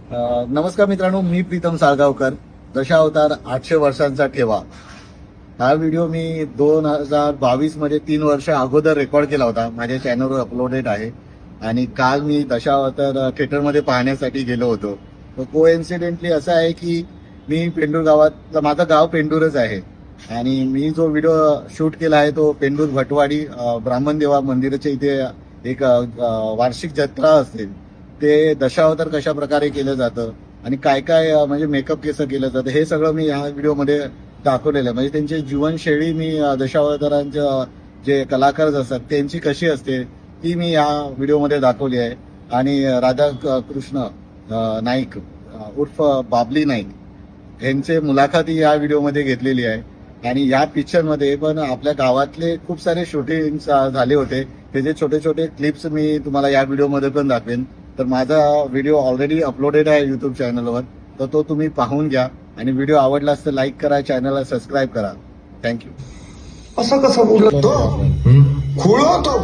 नमस्कार मित्रांनो, मी प्रीतम साळगावकर. दशावतार 800 वर्षांचा ठेवा हा व्हिडिओ मी 2022 मध्ये 3 वर्ष अगोदर रेकॉर्ड केला होता. माझ्या चॅनलवर अपलोडेड आहे. आणि काल मी दशावतार थिएटरमध्ये पाहण्यासाठी गेलो होतो. तर कोइन्सिडेंटली असं आहे की मी पेंडूर गावात, माझं गाव पेंडूरच आहे आणि मी जो व्हिडिओ शूट केला आहे तो पेंडूर भटवाडी ब्राह्मणदेवा मंदिराच्या इथे एक वार्षिक जत्रा असते. ते दशावतार कशा प्रकारे केलं जातं आणि काय काय म्हणजे मेकअप कसं केलं जातं हे सगळं मी ह्या व्हिडिओमध्ये दाखवलेलं आहे. म्हणजे त्यांची जीवनशैली मी दशावतारांच्या जे कलाकार असतात त्यांची कशी असते ती मी ह्या व्हिडिओमध्ये दाखवली आहे. आणि राधाकृष्ण नाईक उर्फ बाबली नाईक यांचे मुलाखती या व्हिडिओमध्ये घेतलेली आहे. आणि या पिक्चरमध्ये पण आपल्या गावातले खूप सारे शूटिंग झाले होते. त्याचे छोटे छोटे क्लिप्स मी तुम्हाला या व्हिडिओमध्ये पण दाखवेन. तर माझा व्हिडिओ ऑलरेडी अपलोडेड आहे युट्यूब चॅनलवर, तर तो तुम्ही पाहून घ्या. आणि व्हिडिओ आवडलास तर लाईक करा, चॅनलला सबस्क्राईब करा. थँक्यू. असं कसं बोलतो खुळ होतो.